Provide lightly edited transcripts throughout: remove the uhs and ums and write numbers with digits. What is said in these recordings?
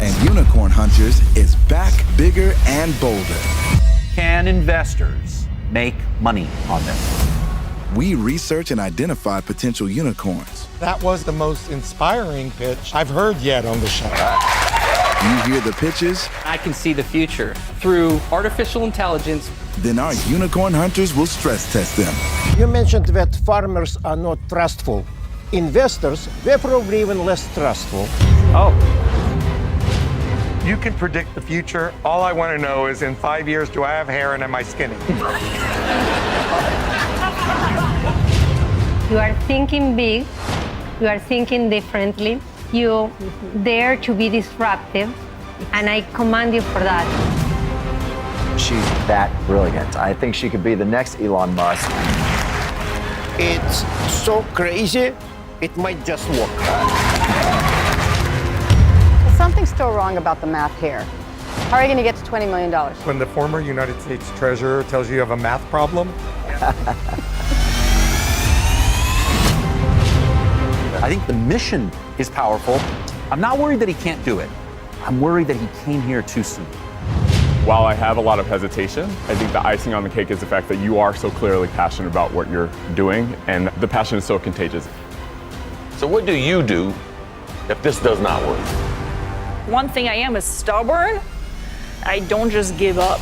And Unicorn Hunters is back bigger and bolder. Can investors make money on this? We research and identify potential unicorns. That was the most inspiring pitch I've heard yet on the show. You hear the pitches? I can see the future through artificial intelligence. Then our Unicorn Hunters will stress test them. You mentioned that farmers are not trustful. Investors, they're probably even less trustful. Oh. You can predict the future. All I want to know is in 5 years, do I have hair and am I skinny? You are thinking big, you are thinking differently, you dare to be disruptive, and I commend you for that. She's that brilliant. I think she could be the next Elon Musk. It's so crazy, it might just work. Well, something's still wrong about the math here. How are you going to get to $20 million? When the former United States Treasurer tells you have a math problem. I think the mission is powerful. I'm not worried that he can't do it. I'm worried that he came here too soon. While I have a lot of hesitation, I think the icing on the cake is the fact that you are so clearly passionate about what you're doing, and the passion is so contagious. So what do you do if this does not work? One thing I am is stubborn. I don't just give up.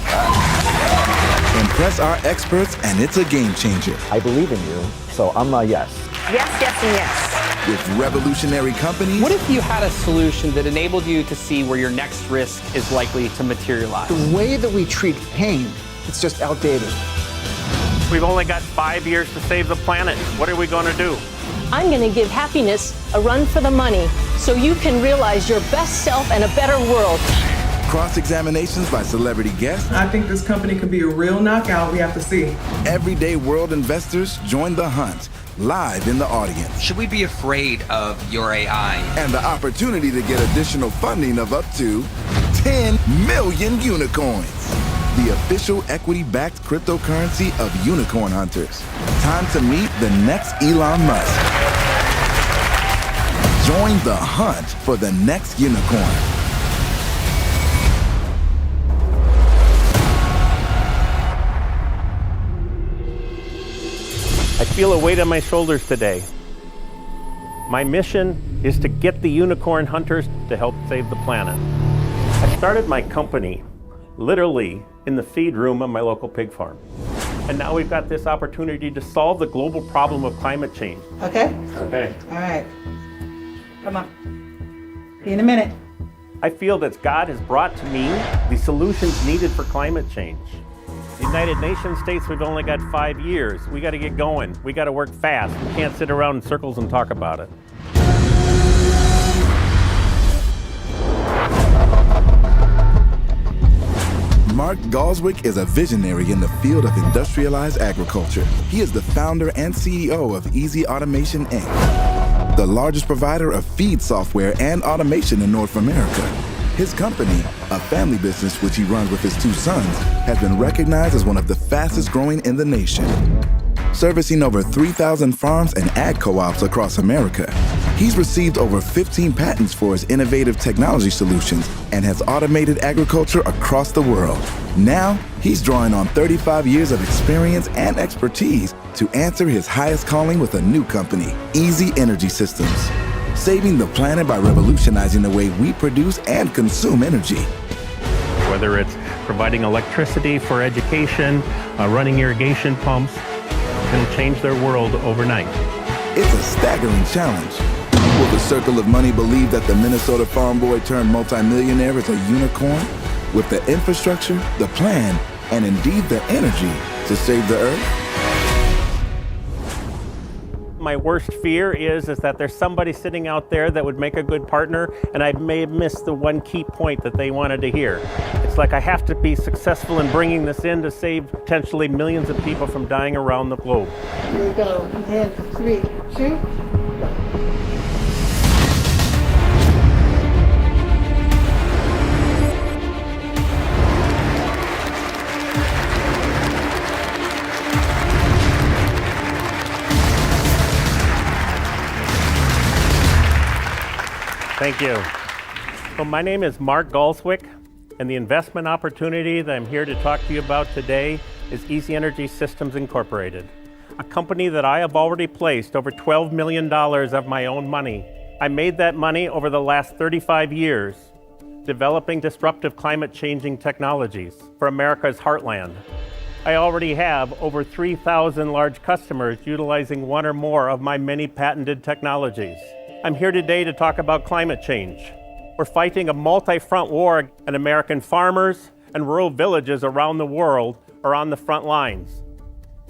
Impress our experts, and it's a game changer. I believe in you, so I'm a yes. Yes, yes, and yes. With revolutionary companies. What if you had a solution that enabled you to see where your next risk is likely to materialize? The way that we treat pain, it's just outdated. We've only got 5 years to save the planet. What are we going to do? I'm going to give happiness a run for the money so you can realize your best self and a better world. Cross-examinations by celebrity guests. I think this company could be a real knockout. We have to see. Everyday world investors join the hunt, live in the audience. Should we be afraid of your AI? And the opportunity to get additional funding of up to 10 million unicorns. The official equity-backed cryptocurrency of Unicorn Hunters. Time to meet the next Elon Musk. Join the hunt for the next unicorn. I feel a weight on my shoulders today. My mission is to get the Unicorn Hunters to help save the planet. I started my company literally in the feed room of my local pig farm. And now we've got this opportunity to solve the global problem of climate change. Okay? Okay. All right. Come on. See you in a minute. I feel that God has brought to me the solutions needed for climate change. The United Nations states we've only got 5 years. We got to get going. We got to work fast. We can't sit around in circles and talk about it. Mark Galswick is a visionary in the field of industrialized agriculture. He is the founder and CEO of Easy Automation, Inc., the largest provider of feed software and automation in North America. His company, a family business which he runs with his 2 sons, has been recognized as one of the fastest growing in the nation. Servicing over 3,000 farms and ag co-ops across America, he's received over 15 patents for his innovative technology solutions and has automated agriculture across the world. Now, he's drawing on 35 years of experience and expertise to answer his highest calling with a new company, Easy Energy Systems. Saving the planet by revolutionizing the way we produce and consume energy. Whether it's providing electricity for education, running irrigation pumps, can change their world overnight. It's a staggering challenge. Will the Circle of Money believe that the Minnesota farm boy turned multimillionaire is a unicorn with the infrastructure, the plan, and indeed the energy to save the earth? My worst fear is that there's somebody sitting out there that would make a good partner, and I may have missed the one key point that they wanted to hear. It's like I have to be successful in bringing this in to save potentially millions of people from dying around the globe. Here we go. And 3, 2. Thank you. Well, my name is Mark Galswick, and the investment opportunity that I'm here to talk to you about today is Easy Energy Systems Incorporated, a company that I have already placed over $12 million of my own money. I made that money over the last 35 years, developing disruptive climate-changing technologies for America's heartland. I already have over 3,000 large customers utilizing one or more of my many patented technologies. I'm here today to talk about climate change. We're fighting a multi-front war, and American farmers and rural villages around the world are on the front lines.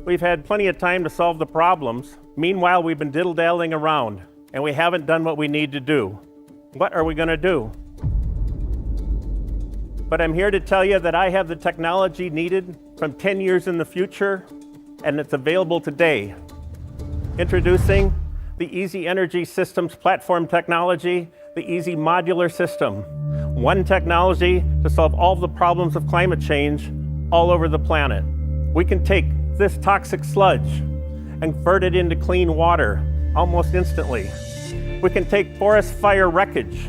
We've had plenty of time to solve the problems. Meanwhile, we've been diddle-daddling around, and we haven't done what we need to do. What are we going to do? But I'm here to tell you that I have the technology needed from 10 years in the future, and it's available today. Introducing the Easy Energy Systems platform technology, the Easy Modular System. One technology to solve all the problems of climate change all over the planet. We can take this toxic sludge and convert it into clean water almost instantly. We can take forest fire wreckage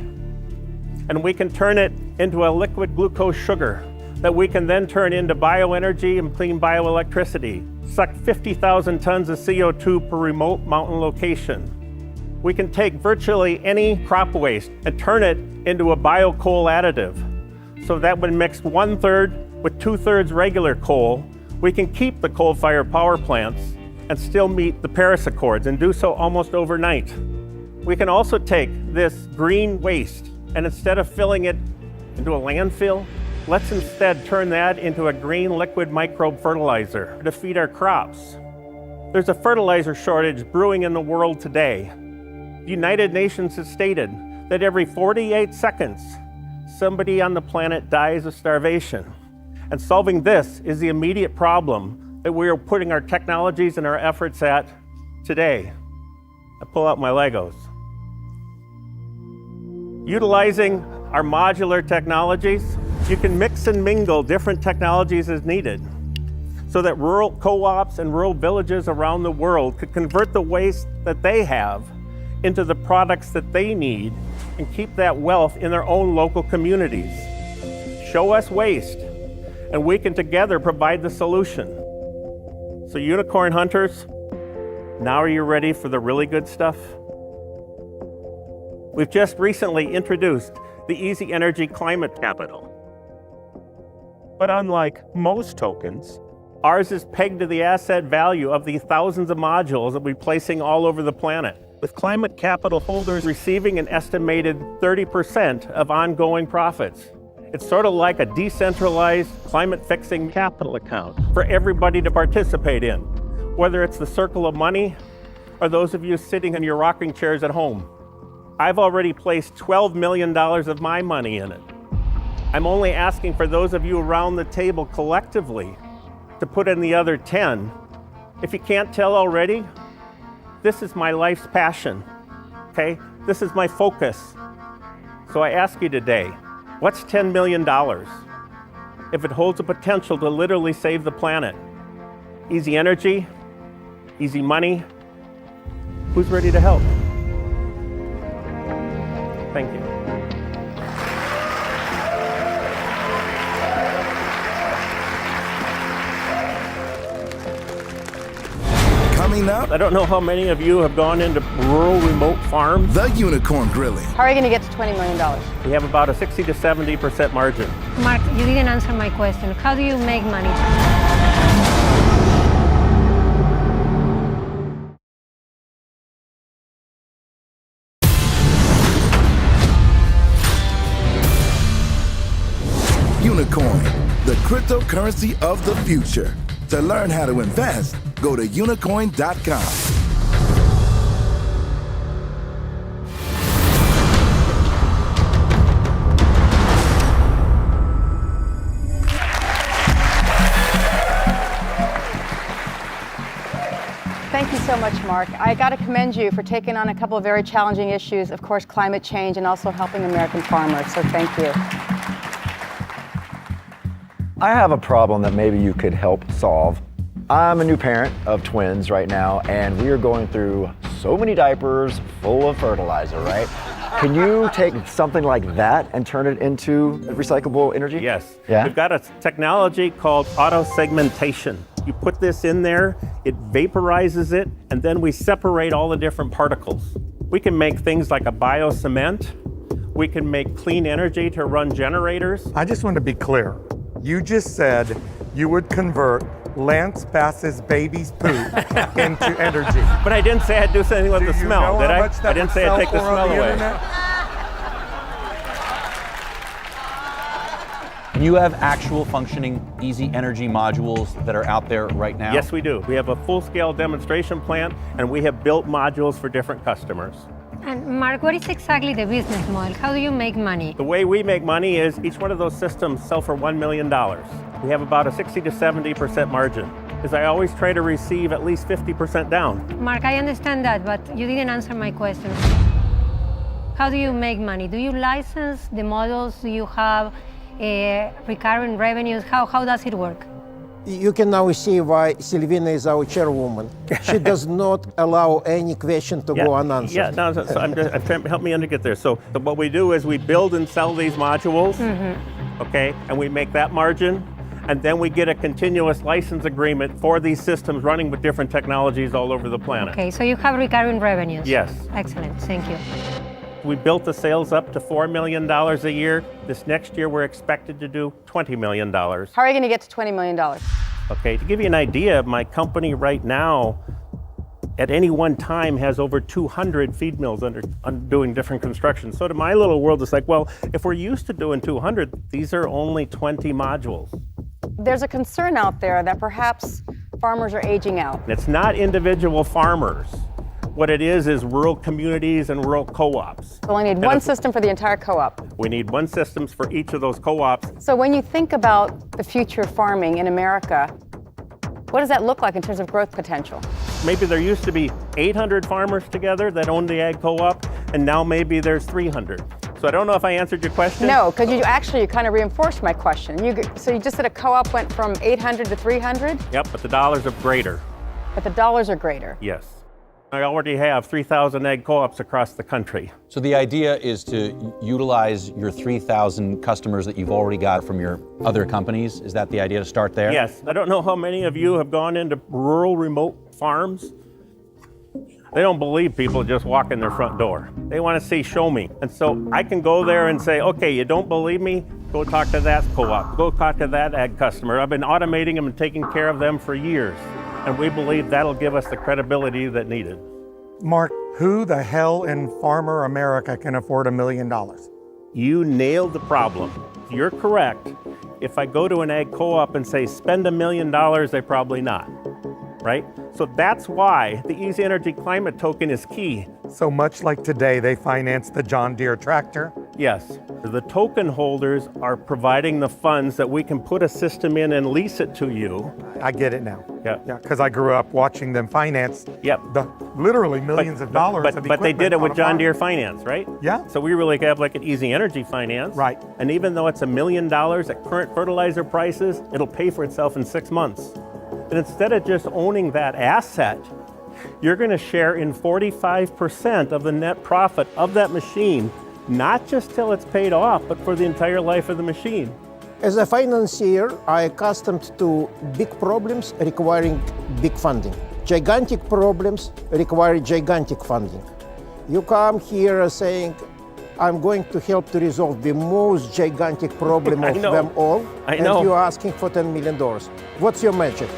and we can turn it into a liquid glucose sugar that we can then turn into bioenergy and clean bioelectricity. Suck 50,000 tons of CO2 per remote mountain location. We can take virtually any crop waste and turn it into a biocoal additive. So that when mixed 1/3 with 2/3 regular coal, we can keep the coal-fired power plants and still meet the Paris Accords and do so almost overnight. We can also take this green waste and instead of filling it into a landfill, let's instead turn that into a green liquid microbe fertilizer to feed our crops. There's a fertilizer shortage brewing in the world today. The United Nations has stated that every 48 seconds, somebody on the planet dies of starvation. And solving this is the immediate problem that we are putting our technologies and our efforts at today. I pull out my Legos. Utilizing our modular technologies, you can mix and mingle different technologies as needed so that rural co-ops and rural villages around the world could convert the waste that they have into the products that they need and keep that wealth in their own local communities. Show us waste, and we can together provide the solution. So unicorn hunters, now are you ready for the really good stuff? We've just recently introduced the Easy Energy Climate Capital. But unlike most tokens, ours is pegged to the asset value of the thousands of modules that we're placing all over the planet, with climate capital holders receiving an estimated 30% of ongoing profits. It's sort of like a decentralized climate fixing capital account for everybody to participate in, whether it's the circle of money or those of you sitting in your rocking chairs at home. I've already placed $12 million of my money in it. I'm only asking for those of you around the table collectively to put in the other 10. If you can't tell already, this is my life's passion, okay? This is my focus. So I ask you today, what's $10 million if it holds the potential to literally save the planet? Easy energy, easy money. Who's ready to help? Thank you. Coming up, I don't know how many of you have gone into rural remote farms. The Unicorn Grilling. How are you going to get to $20 million? We have about a 60 to 70% margin. Mark, you didn't answer my question. How do you make money? Unicoin, the cryptocurrency of the future. To learn how to invest, go to unicoin.com. Thank you so much, Mark. I got to commend you for taking on a couple of very challenging issues, of course, climate change and also helping American farmers. So thank you. I have a problem that maybe you could help solve. I'm a new parent of twins right now, and we are going through so many diapers full of fertilizer, right? Can you take something like that and turn it into recyclable energy? Yes. Yeah? We've got a technology called auto-segmentation. You put this in there, it vaporizes it, and then we separate all the different particles. We can make things like a biocement. We can make clean energy to run generators. I just want to be clear. You just said you would convert Lance Bass's baby's poop into energy. But I didn't say I'd do something with the smell, did I? I didn't say I'd take the smell away. You have actual functioning easy energy modules that are out there right now? Yes, we do. We have a full-scale demonstration plant, and we have built modules for different customers. And Mark, what is exactly the business model? How do you make money? The way we make money is each one of those systems sell for $1 million. We have about a 60 to 70% margin, because I always try to receive at least 50% down. Mark, I understand that, but you didn't answer my question. How do you make money? Do you license the models? Do you have recurring revenues? How does it work? You can now see why Silvina is our chairwoman. She does not allow any question to go unanswered. Yeah, no, so I'm trying to help me get there. So what we do is we build and sell these modules, okay, and we make that margin, and then we get a continuous license agreement for these systems running with different technologies all over the planet. Okay, so you have recurring revenues. Yes. Excellent, thank you. We built the sales up to $4 million a year. This next year, we're expected to do $20 million. How are you going to get to $20 million? Okay, to give you an idea, my company right now, at any one time, has over 200 feed mills doing different construction. So to my little world, it's like, well, if we're used to doing 200, these are only 20 modules. There's a concern out there that perhaps farmers are aging out. It's not individual farmers. What it is rural communities and rural co-ops. We only need one system for the entire co-op. We need one system for each of those co-ops. So when you think about the future of farming in America, what does that look like in terms of growth potential? Maybe there used to be 800 farmers together that owned the ag co-op, and now maybe there's 300. So I don't know if I answered your question. No, because you kind of reinforced my question. So you just said a co-op went from 800 to 300? Yep, but the dollars are greater. But the dollars are greater. Yes. I already have 3,000 ag co-ops across the country. So the idea is to utilize your 3,000 customers that you've already got from your other companies. Is that the idea to start there? Yes. I don't know how many of you have gone into rural remote farms. They don't believe people just walk in their front door. They want to see, show me. And so I can go there and say, okay, you don't believe me? Go talk to that co-op. Go talk to that ag customer. I've been automating them and taking care of them for years. And we believe that'll give us the credibility that needed. Mark, who the hell in farmer America can afford $1 million? You nailed the problem. You're correct. If I go to an ag co-op and say, spend $1 million, they probably not, right? So that's why the Easy Energy Climate Token is key. So much like today, they finance the John Deere tractor? Yes. The token holders are providing the funds that we can put a system in and lease it to you. I get it now. Yeah. Yeah, because I grew up watching them finance the literally millions of dollars of equipment. But they did it with on a John farm. Deere Finance, right? Yeah. So we really have like an Easy Energy Finance. Right. And even though it's $1 million at current fertilizer prices, it'll pay for itself in 6 months. And instead of just owning that asset, you're going to share in 45% of the net profit of that machine, not just till it's paid off, but for the entire life of the machine. As a financier, I'm accustomed to big problems requiring big funding. Gigantic problems require gigantic funding. You come here saying, I'm going to help to resolve the most gigantic problem of them all, and you're asking for $10 million. What's your magic?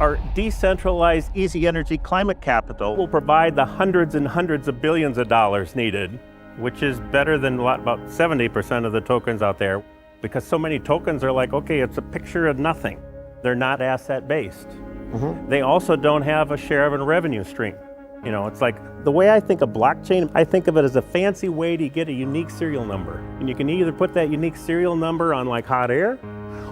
Our decentralized Easy Energy Climate Capital will provide the hundreds and hundreds of billions of dollars needed, which is better than about 70% of the tokens out there, because so many tokens are like, okay, it's a picture of nothing. They're not asset-based. They also don't have a share of a revenue stream. You know, it's like, the way I think of blockchain, I think of it as a fancy way to get a unique serial number. And you can either put that unique serial number on like hot air,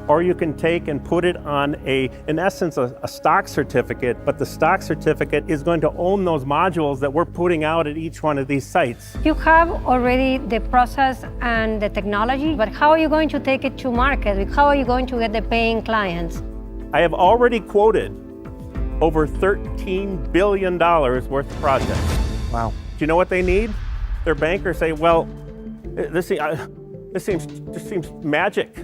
or you can take and put it on in essence, a stock certificate, but the stock certificate is going to own those modules that we're putting out at each one of these sites. You have already the process and the technology, but how are you going to take it to market? How are you going to get the paying clients? I have already quoted over $13 billion worth of projects. Wow. Do you know what they need? their bankers say, well, this seems magic.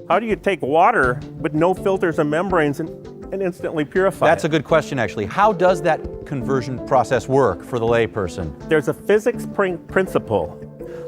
How do you take water with no filters and membranes and instantly purify That's it? a good question, actually. How does that conversion process work for the layperson? There's a physics principle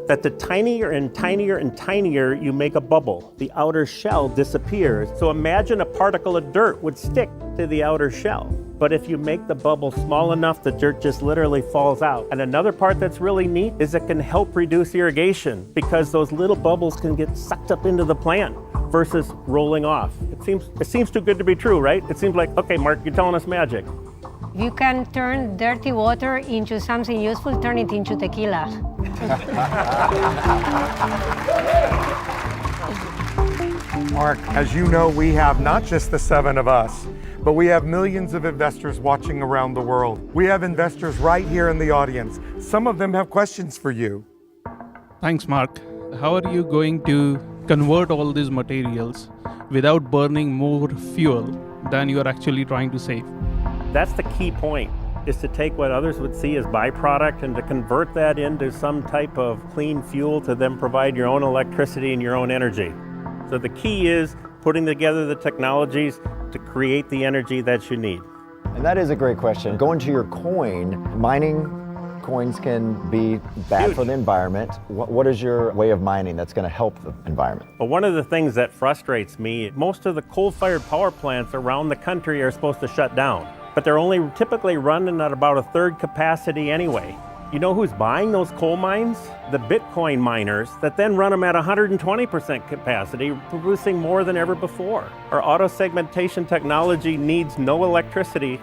that the tinier and tinier and tinier you make a bubble, the outer shell disappears. So imagine a particle of dirt would stick to the outer shell. But if you make the bubble small enough, the dirt just literally falls out. And another part that's really neat is it can help reduce irrigation because those little bubbles can get sucked up into the plant versus rolling off. It seems too good to be true, right? It seems like, okay, Mark, you're telling us magic. You can turn dirty water into something useful, turn it into tequila. Mark, as you know, we have not just the 7 of us, but we have millions of investors watching around the world. We have investors right here in the audience. Some of them have questions for you. Thanks, Mark. How are you going to convert all these materials without burning more fuel than you are actually trying to save? That's the key point, is to take what others would see as byproduct and to convert that into some type of clean fuel to then provide your own electricity and your own energy. So the key is putting together the technologies to create the energy that you need. And that is a great question. Going to your coin, mining coins can be bad for the environment. What is your way of mining that's going to help the environment? But one of the things that frustrates me, most of the coal-fired power plants around the country are supposed to shut down, but they're only typically running at about a third capacity anyway. You know who's buying those coal mines? The Bitcoin miners that then run them at 120% capacity, producing more than ever before. Our auto segmentation technology needs no electricity.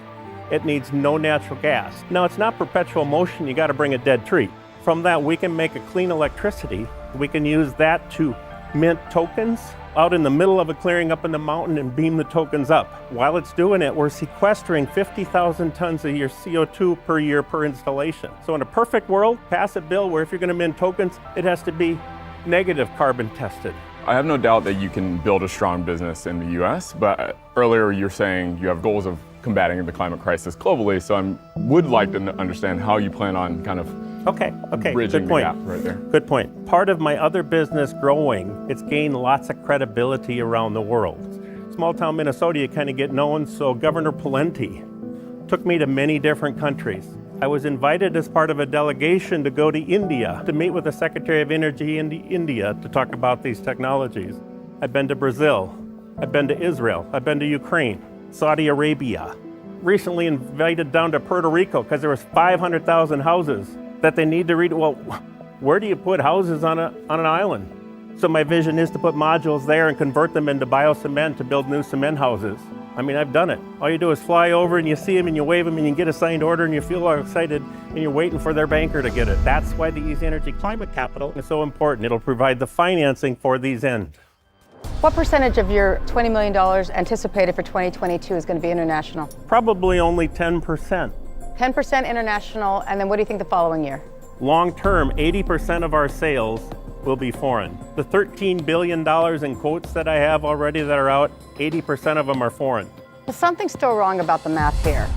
It needs no natural gas. Now, it's not perpetual motion. You got to bring a dead tree. From that, we can make a clean electricity. We can use that to mint tokens out in the middle of a clearing up in the mountain and beam the tokens up. While it's doing it, we're sequestering 50,000 tons of your CO2 per year per installation. So in a perfect world, pass a bill where if you're going to mint tokens, it has to be negative carbon tested. I have no doubt that you can build a strong business in the US, but earlier you're saying you have goals of combating the climate crisis globally, so I would like to understand how you plan on kind of bridging the gap right there. Good point. Part of my other business growing, it's gained lots of credibility around the world. Small town Minnesota, you kind of get known, so Governor Pawlenty took me to many different countries. I was invited as part of a delegation to go to India to meet with the Secretary of Energy in India to talk about these technologies. I've been to Brazil, I've been to Israel, I've been to Ukraine, Saudi Arabia. Recently invited down to Puerto Rico because there was 500,000 houses that they need to read. Well, where do you put houses on an island? So my vision is to put modules there and convert them into biocement to build new cement houses. I mean, I've done it. All you do is fly over and you see them and you wave them and you get a signed order and you feel all excited and you're waiting for their banker to get it. That's why the Easy Energy Climate Capital is so important. It'll provide the financing for these ends. What percentage of your $20 million anticipated for 2022 is going to be international? Probably only 10%. 10% international, and then what do you think the following year? Long term, 80% of our sales will be foreign. The $13 billion in quotes that I have already that are out, 80% of them are foreign. Well, something's still wrong about the math here.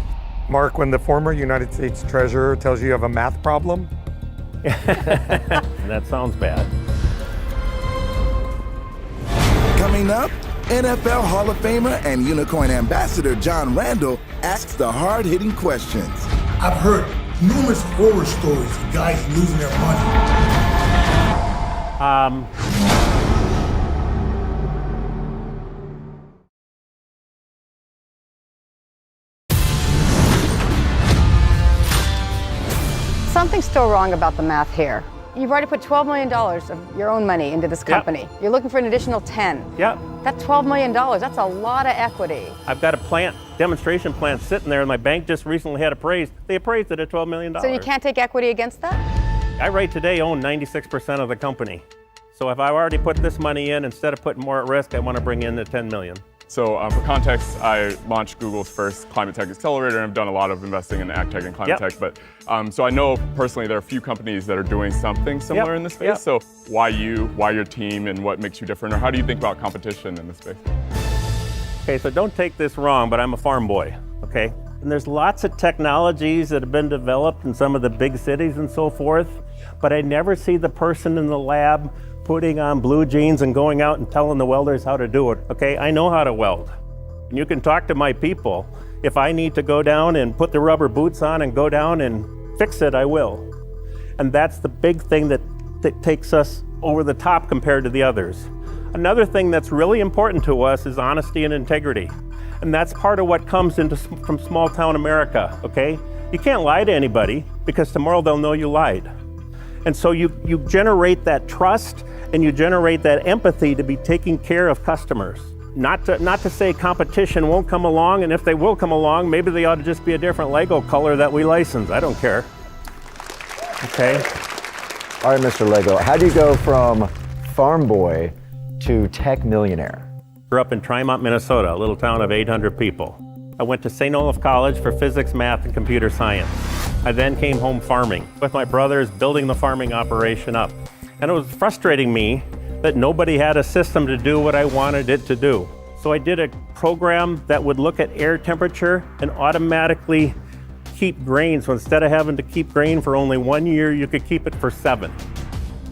Mark, when the former United States Treasurer tells you have a math problem? That sounds bad. Coming up, NFL Hall of Famer and Unicoin Ambassador John Randall asks the hard-hitting questions. I've heard numerous horror stories of guys losing their money. Something's still wrong about the math here. You've already put $12 million of your own money into this company. Yep. You're looking for an additional 10. Yep. That's $12 million. That's a lot of equity. I've got a demonstration plant sitting there, and my bank just recently had appraised. They appraised it at $12 million. So you can't take equity against that? I right today own 96% of the company. So if I've already put this money in, instead of putting more at risk, I want to bring in the $10 million. So for context, I launched Google's first climate tech accelerator, and I've done a lot of investing in ag tech and climate tech. But so I know personally there are a few companies that are doing something similar in this space. So why you, why your team, and what makes you different, or how do you think about competition in this space? Okay, so don't take this wrong, but I'm a farm boy, okay? And there's lots of technologies that have been developed in some of the big cities and so forth, but I never see the person in the lab putting on blue jeans and going out and telling the welders how to do it. Okay, I know how to weld. And you can talk to my people. If I need to go down and put the rubber boots on and go down and fix it, I will. And that's the big thing that takes us over the top compared to the others. Another thing that's really important to us is honesty and integrity. And that's part of what comes from small town America, okay? You can't lie to anybody because tomorrow they'll know you lied. And so you generate that trust and you generate that empathy to be taking care of customers. Not to say competition won't come along, and if they will come along, maybe they ought to just be a different Lego color that we license. I don't care. Okay? All right, Mr. Lego, how do you go from farm boy to tech millionaire? Grew up in Tremont, Minnesota, a little town of 800 people. I went to St. Olaf College for physics, math, and computer science. I then came home farming with my brothers, building the farming operation up. And it was frustrating me that nobody had a system to do what I wanted it to do. So I did a program that would look at air temperature and automatically keep grain. So instead of having to keep grain for only 1 year, you could keep it for 7.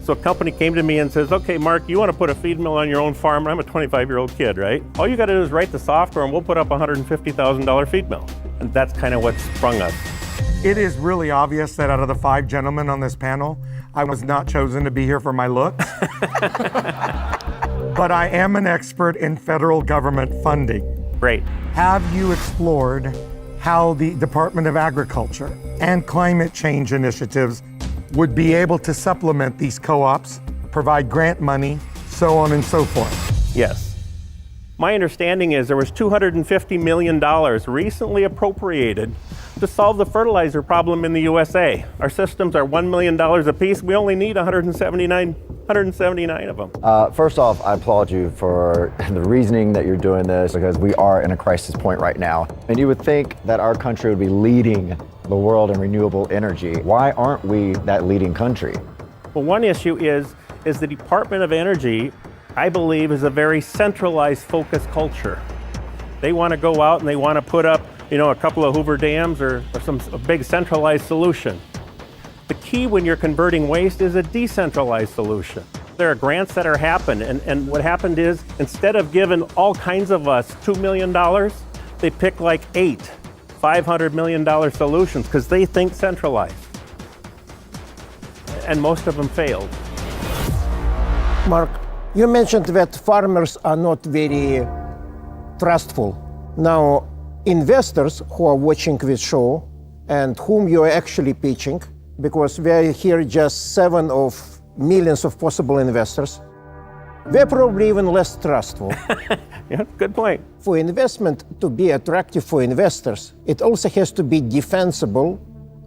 So a company came to me and says, okay, Mark, you want to put a feed mill on your own farm? I'm a 25-year-old kid, right? All you got to do is write the software and we'll put up a $150,000 feed mill. And that's kind of what sprung us. It is really obvious that out of the 5 gentlemen on this panel, I was not chosen to be here for my looks. But I am an expert in federal government funding. Great. Have you explored how the Department of Agriculture and climate change initiatives would be able to supplement these co-ops, provide grant money, so on and so forth? Yes. My understanding is there was $250 million recently appropriated to solve the fertilizer problem in the USA. Our systems are $1 million a piece. We only need 179 of them. First off, I applaud you for the reasoning that you're doing this, because we are in a crisis point right now. And you would think that our country would be leading the world in renewable energy. Why aren't we that leading country? Well, one issue is the Department of Energy, I believe, is a very centralized focused culture. They want to go out and they want to put up, a couple of Hoover dams or a big centralized solution. The key when you're converting waste is a decentralized solution. There are grants that are happening, and what happened is, instead of giving all kinds of us $2 million, they pick like 8 $500 million solutions because they think centralized. And most of them failed. Mark, you mentioned that farmers are not very trustful. Now, investors who are watching this show and whom you are actually pitching, because we are here just 7 of millions of possible investors, they're probably even less trustful. Yeah, good point. For investment to be attractive for investors, it also has to be defensible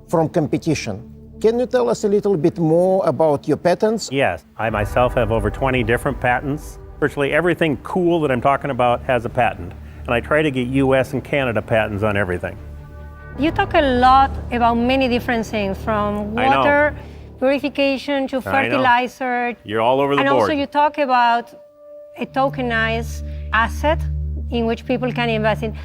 from competition. Can you tell us a little bit more about your patents? Yes, I myself have over 20 different patents. Virtually everything cool that I'm talking about has a patent. And I try to get US and Canada patents on everything. You talk a lot about many different things, from water purification to fertilizer. You're all over the board. And also you talk about a tokenized asset in which people can invest in.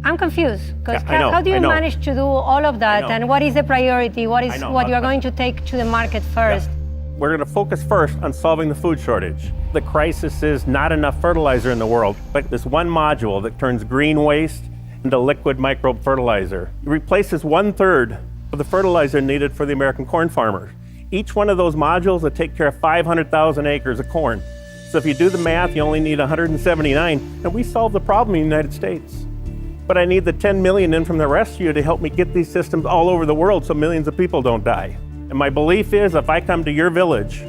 I'm confused, because how do you manage to do all of that? And what is the priority? What is what you are going to take to the market first? Yeah. We're going to focus first on solving the food shortage. The crisis is not enough fertilizer in the world, but this one module that turns green waste into liquid microbe fertilizer. It replaces 1/3 of the fertilizer needed for the American corn farmers. Each one of those modules will take care of 500,000 acres of corn. So if you do the math, you only need 179, and we solve the problem in the United States. But I need the 10 million in from the rest of you to help me get these systems all over the world so millions of people don't die. And my belief is, if I come to your village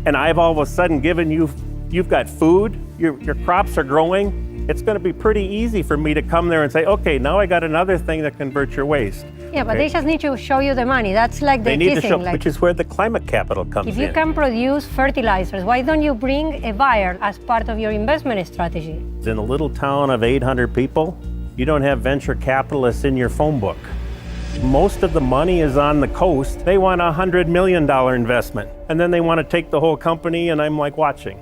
and I've all of a sudden given you've got food, your crops are growing, it's going to be pretty easy for me to come there and say, okay, now I got another thing that converts your waste. Yeah, but they just need to show you the money. That's like the they need kissing, to show, which is where the climate capital comes in. If you can produce fertilizers, why don't you bring a buyer as part of your investment strategy? In a little town of 800 people, you don't have venture capitalists in your phone book. Most of the money is on the coast. They want $100 million investment, and then they want to take the whole company, and I'm like watching.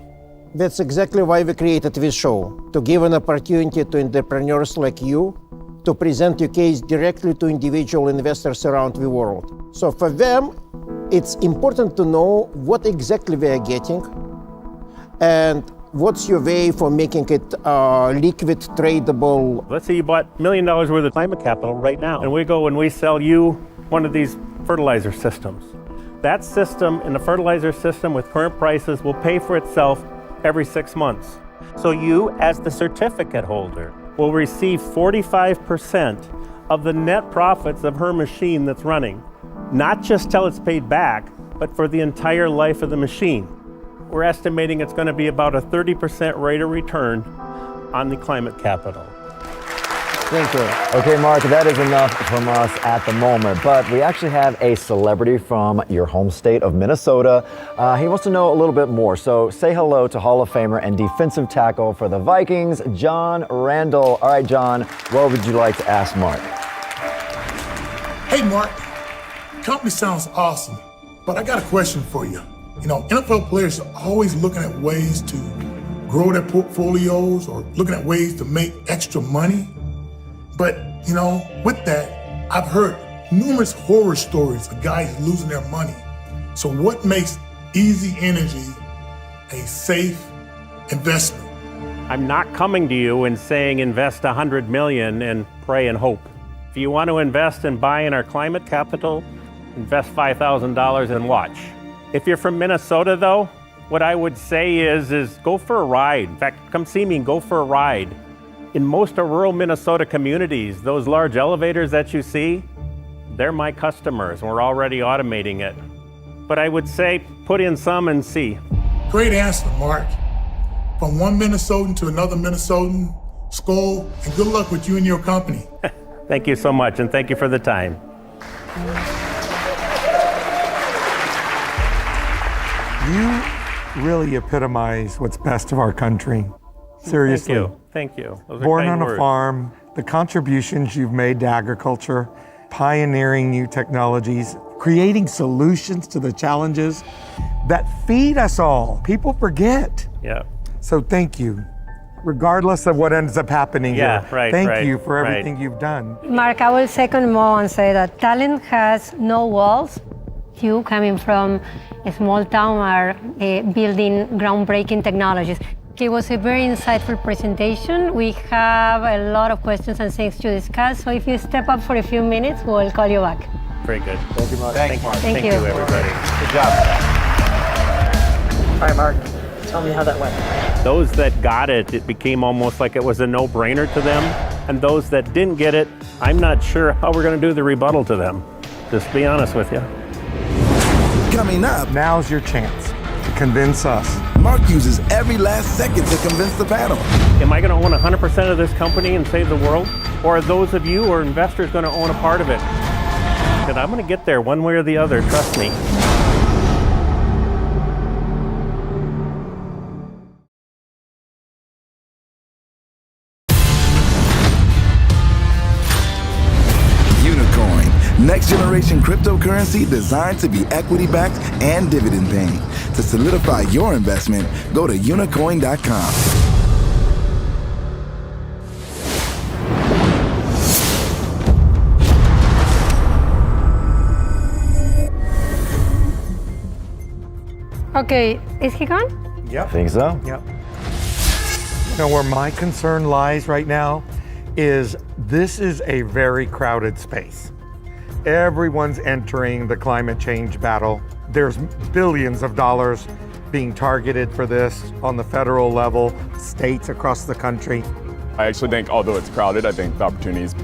That's exactly why we created this show, to give an opportunity to entrepreneurs like you to present your case directly to individual investors around the world. So for them, it's important to know what exactly they are getting and what's your way for making it liquid, tradable. Let's say you bought $1 million worth of climate capital right now, and we go and we sell you one of these fertilizer systems. That system and the fertilizer system with current prices will pay for itself every 6 months. So you, as the certificate holder, will receive 45% of the net profits of her machine that's running, not just till it's paid back, but for the entire life of the machine. We're estimating it's going to be about a 30% rate of return on the climate capital. Thank you. Okay, Mark, that is enough from us at the moment, but we actually have a celebrity from your home state of Minnesota. He wants to know a little bit more, so say hello to Hall of Famer and defensive tackle for the Vikings, John Randall. All right, John, what would you like to ask Mark? Hey, Mark, company sounds awesome, but I got a question for you. You know, NFL players are always looking at ways to grow their portfolios or looking at ways to make extra money. But, you know, with that, I've heard numerous horror stories of guys losing their money. So what makes Easy Energy a safe investment? I'm not coming to you and saying invest $100 million and pray and hope. If you want to invest in buying our climate capital, invest $5,000 and watch. If you're from Minnesota, though, what I would say is go for a ride. In fact, come see me and go for a ride. In most of rural Minnesota communities, those large elevators that you see, they're my customers. We're already automating it. But I would say put in some and see. Great answer, Mark. From one Minnesotan to another Minnesotan, Skol, and good luck with you and your company. Thank you so much, and thank you for the time. You really epitomize what's best of our country. Seriously. Thank you. Those are Born kind on a words. farm, the contributions you've made to agriculture, pioneering new technologies, creating solutions to the challenges that feed us all. People forget. Yeah. So thank you, regardless of what ends up happening here. Right, thank you for everything you've done. Mark, I will second Mo and say that talent has no walls. You, coming from a small town, are building groundbreaking technologies. It was a very insightful presentation. We have a lot of questions and things to discuss, so if you step up for a few minutes, we'll call you back. Very good. Thank you, Mark. Thanks, Mark. Thank you. Everybody. Good job. All right, Mark, tell me how that went. Those that got it, it became almost like it was a no-brainer to them. And those that didn't get it, I'm not sure how we're going to do the rebuttal to them. Just to be honest with you. Coming up, now's your chance to convince us. Mark uses every last second to convince the panel. Am I going to own 100% of this company and save the world? Or are those of you or investors going to own a part of it? And I'm going to get there one way or the other, trust me. Unicoin, next generation cryptocurrency designed to be equity-backed and dividend-paying. To solidify your investment, go to unicoin.com. Okay, is he gone? Yep. I think so. Yep. You know, where my concern lies right now is this is a very crowded space. Everyone's entering the climate change battle. There's billions of dollars being targeted for this on the federal level, states across the country. I actually think, although it's crowded, I think the opportunity is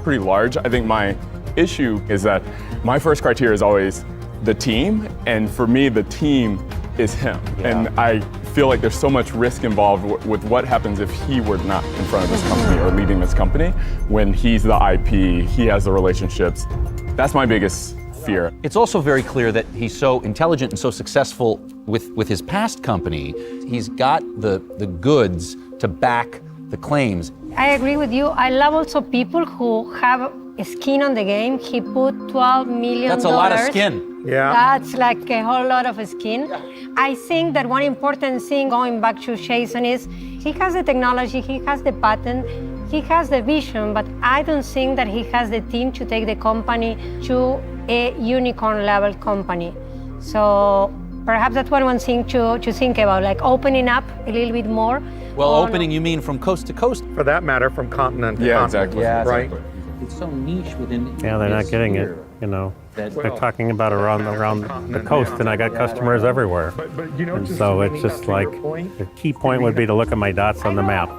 pretty large. I think my issue is that my first criteria is always the team, and for me, the team is him. Yeah. And I feel like there's so much risk involved with what happens if he were not in front of this company or leading this company when he's the IP, he has the relationships. That's my biggest fear. It's also very clear that he's so intelligent and so successful with his past company. He's got the goods to back the claims. I agree with you. I love also people who have skin on the game. He put $12 million. That's a lot of skin. Yeah. That's like a whole lot of skin. I think that one important thing, going back to Jason, is he has the technology, he has the patent, He has the vision, but I don't think that he has the team to take the company to a unicorn level company. So perhaps that's one thing to think about, like opening up a little bit more. Well, opening, you mean from coast to coast? For that matter, from continent to continent. Exactly. Yeah, right? exactly. It's so niche within. Yeah, they're not getting it. You know, they're talking about around the coast, and I got customers everywhere. And so it's just like the key point would be to look at my dots on the map.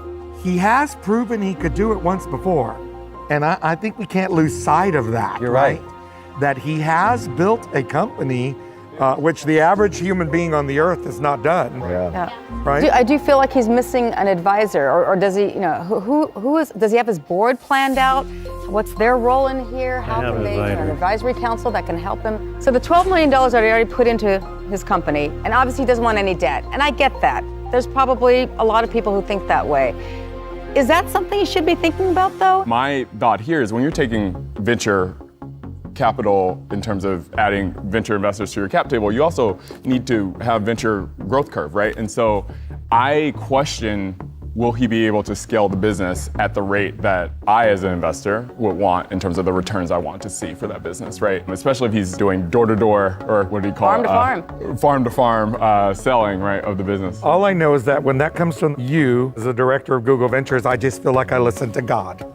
He has proven he could do it once before, and I think we can't lose sight of that. You're right. That he has built a company which the average human being on the earth has not done. Yeah. Right? I do feel like he's missing an advisor, or does he? You know, does he have his board planned out? What's their role in here? How can they? An advisory council that can help him. So the $12 million that he already put into his company, and obviously he doesn't want any debt, and I get that. There's probably a lot of people who think that way. Is that something you should be thinking about, though? My thought here is when you're taking venture capital in terms of adding venture investors to your cap table, you also need to have venture growth curve, right? And so I question, will he be able to scale the business at the rate that I as an investor would want in terms of the returns I want to see for that business, right? Especially if he's doing door-to-door, or what do you call it? Farm-to-farm. Farm-to-farm selling, right, of the business. All I know is that when that comes from you as a director of Google Ventures, I just feel like I listen to God.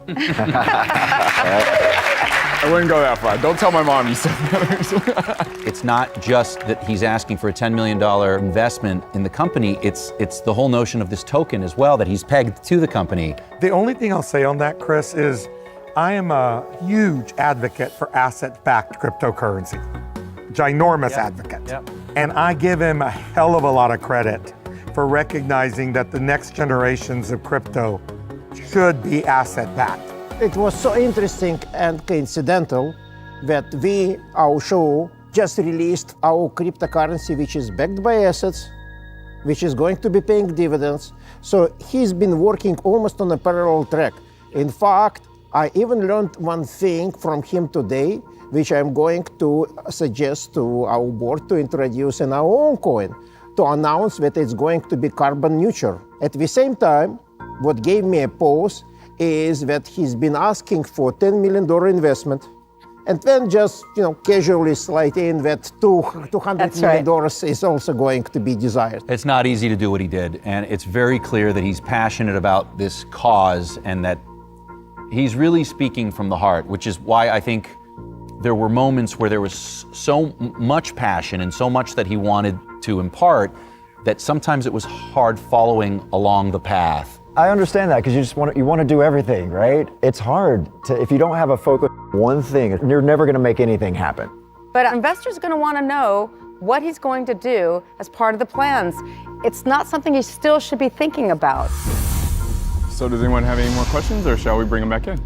I wouldn't go that far. Don't tell my mom you said that. It's not just that he's asking for a $10 million investment in the company, it's the whole notion of this token as well that he's pegged to the company. The only thing I'll say on that, Chris, is I am a huge advocate for asset-backed cryptocurrency. Ginormous advocate. Yep. And I give him a hell of a lot of credit for recognizing that the next generations of crypto should be asset-backed. It was so interesting and coincidental that our show, just released our cryptocurrency, which is backed by assets, which is going to be paying dividends. So he's been working almost on a parallel track. In fact, I even learned one thing from him today, which I'm going to suggest to our board to introduce in our own coin, to announce that it's going to be carbon neutral. At the same time, what gave me a pause is that he's been asking for $10 million investment, and then just casually slide in that $200 million is also going to be desired. It's not easy to do what he did, and it's very clear that he's passionate about this cause and that he's really speaking from the heart, which is why I think there were moments where there was so much passion and so much that he wanted to impart that sometimes it was hard following along the path. I understand that because you want to do everything, right? It's hard if you don't have a focus on one thing, you're never going to make anything happen. But investors are going to want to know what he's going to do as part of the plans. It's not something you still should be thinking about. So does anyone have any more questions, or shall we bring him back in?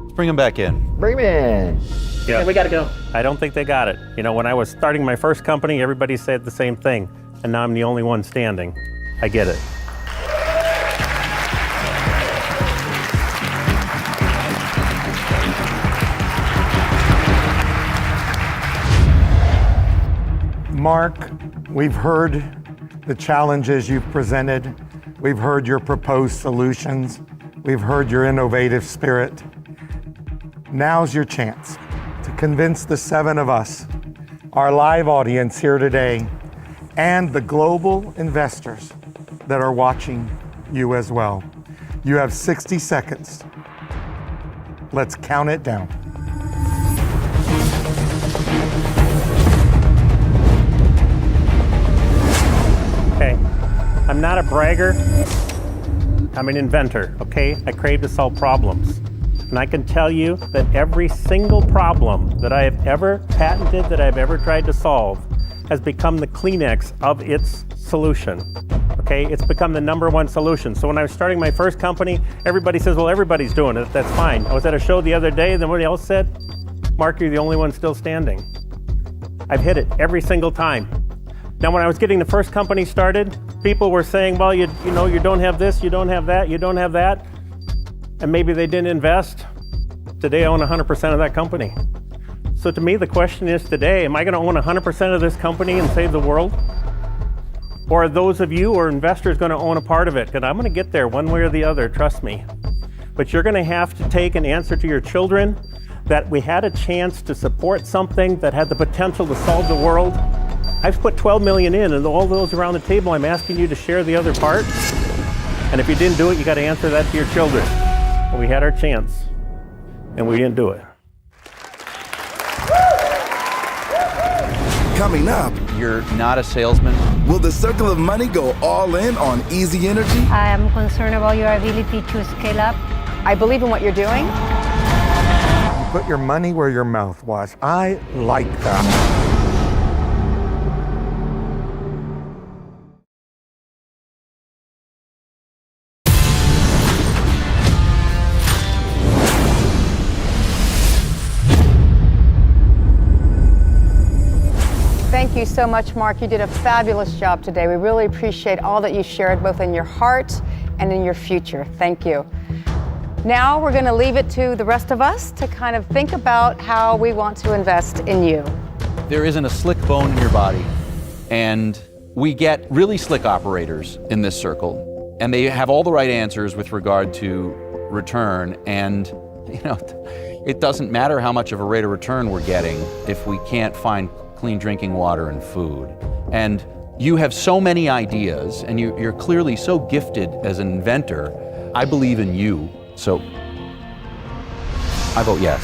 Let's bring him back in. Bring him in. Yeah, we got to go. I don't think they got it. When I was starting my first company, everybody said the same thing, and now I'm the only one standing. I get it. Mark, we've heard the challenges you've presented. We've heard your proposed solutions. We've heard your innovative spirit. Now's your chance to convince the 7 of us, our live audience here today, and the global investors that are watching you as well. You have 60 seconds. Let's count it down. Okay, I'm not a bragger. I'm an inventor, okay? I crave to solve problems. And I can tell you that every single problem that I have ever patented, that I've ever tried to solve, has become the Kleenex of its solution, okay? It's become the #1 solution. So when I was starting my first company, everybody says, well, everybody's doing it, that's fine. I was at a show the other day, and somebody else said, Mark, you're the only one still standing. I've hit it every single time. Now, when I was getting the first company started, people were saying, well, you don't have this, you don't have that, you don't have that. And maybe they didn't invest. Today, I own 100% of that company. So to me, the question is today, am I going to own 100% of this company and save the world? Or are those of you or investors going to own a part of it? Because I'm going to get there one way or the other, trust me. but you're going to have to take and answer to your children that we had a chance to support something that had the potential to solve the world. I've put 12 million in, and all those around the table, I'm asking you to share the other part. And if you didn't do it, you got to answer that to your children. Well, we had our chance, and we didn't do it. Coming up, you're not a salesman. Will the circle of money go all in on easy energy? I am concerned about your ability to scale up. I believe in what you're doing. You put your money where your mouth was. I like that. Thank you so much, Mark. You did a fabulous job today. We really appreciate all that you shared, both in your heart and in your future. Thank you. Now we're going to leave it to the rest of us to kind of think about how we want to invest in you. There isn't a slick bone in your body, and we get really slick operators in this circle, and they have all the right answers with regard to return, and it doesn't matter how much of a rate of return we're getting if we can't find clean drinking water and food. And you have so many ideas, and you're clearly so gifted as an inventor. I believe in you, so I vote yes.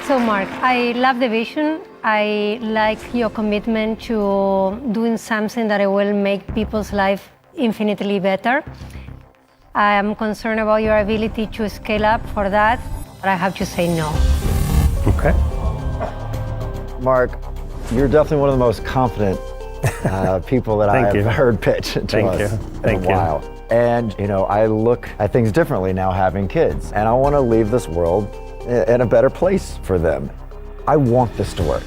So Mark, I love the vision. I like your commitment to doing something that will make people's life infinitely better. I am concerned about your ability to scale up for that, but I have to say no. Okay. Mark, you're definitely one of the most confident people that I've heard pitch to us in a while. And, I look at things differently now having kids, and I want to leave this world in a better place for them. I want this to work.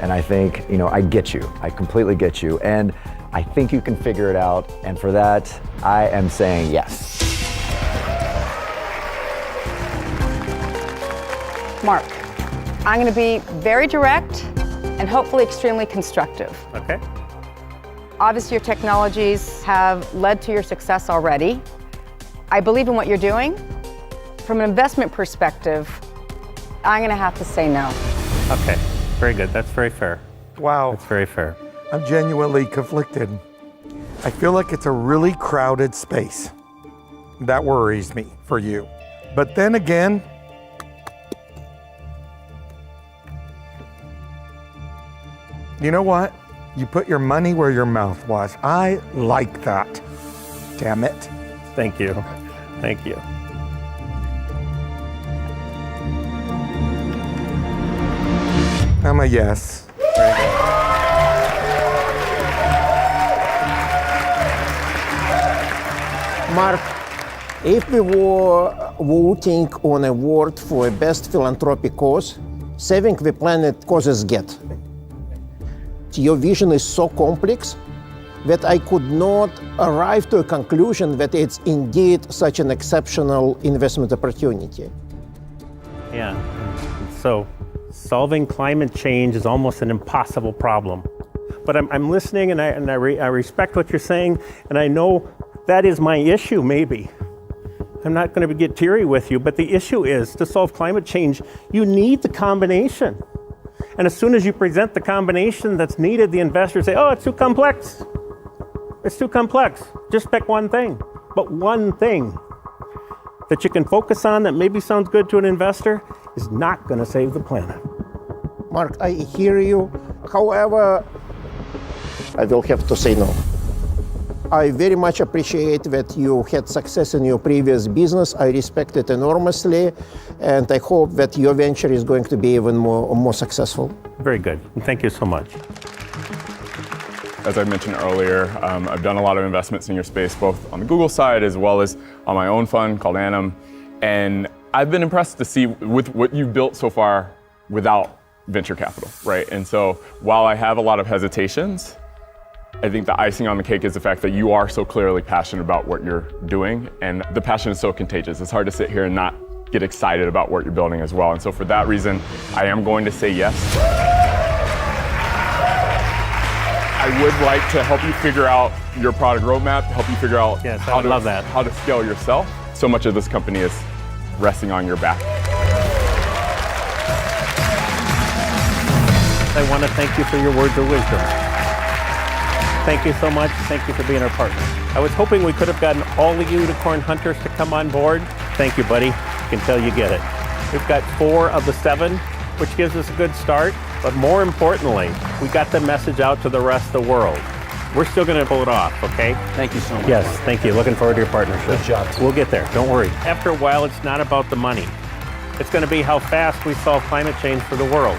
And I think, I get you. I completely get you. And I think you can figure it out. And for that, I am saying yes. Mark, I'm going to be very direct and hopefully extremely constructive. Okay. Obviously, your technologies have led to your success already. I believe in what you're doing. From an investment perspective, I'm going to have to say no. Okay, very good. That's very fair. Wow. That's very fair. I'm genuinely conflicted. I feel like it's a really crowded space. That worries me for you. But then again, you know what? You put your money where your mouth was. I like that. Damn it. Thank you. Thank you. I'm a yes. Mark, if we were voting on award for a best philanthropic cause, saving the planet causes get. Your vision is so complex that I could not arrive to a conclusion that it's indeed such an exceptional investment opportunity. Yeah, so solving climate change is almost an impossible problem. But I'm listening, and I respect what you're saying, and I know that is my issue, maybe. I'm not going to get teary with you, but the issue is, to solve climate change, you need the combination. And as soon as you present the combination that's needed, the investors say, oh, it's too complex. It's too complex. Just pick one thing. But one thing that you can focus on that maybe sounds good to an investor is not going to save the planet. Mark, I hear you. However, I will have to say no. I very much appreciate that you had success in your previous business. I respect it enormously, and I hope that your venture is going to be even more successful. Very good. Thank you so much. As I mentioned earlier, I've done a lot of investments in your space, both on the Google side as well as on my own fund called AM. And I've been impressed to see with what you've built so far without venture capital, right? And so while I have a lot of hesitations, I think the icing on the cake is the fact that you are so clearly passionate about what you're doing, and the passion is so contagious. It's hard to sit here and not get excited about what you're building as well. And so for that reason, I am going to say yes. I would like to help you figure out your product roadmap, to help you figure out how to scale yourself. So much of this company is resting on your back. I want to thank you for your words of wisdom. Thank you so much. Thank you for being our partner. I was hoping we could have gotten all the unicorn hunters to come on board. Thank you, buddy. I can tell you get it. We've got 4 of the 7, which gives us a good start. But more importantly, we got the message out to the rest of the world. We're still going to pull it off, okay? Thank you so much. Yes, thank you. Looking forward to your partnership. Good job. We'll get there. Don't worry. After a while, it's not about the money. It's going to be how fast we solve climate change for the world.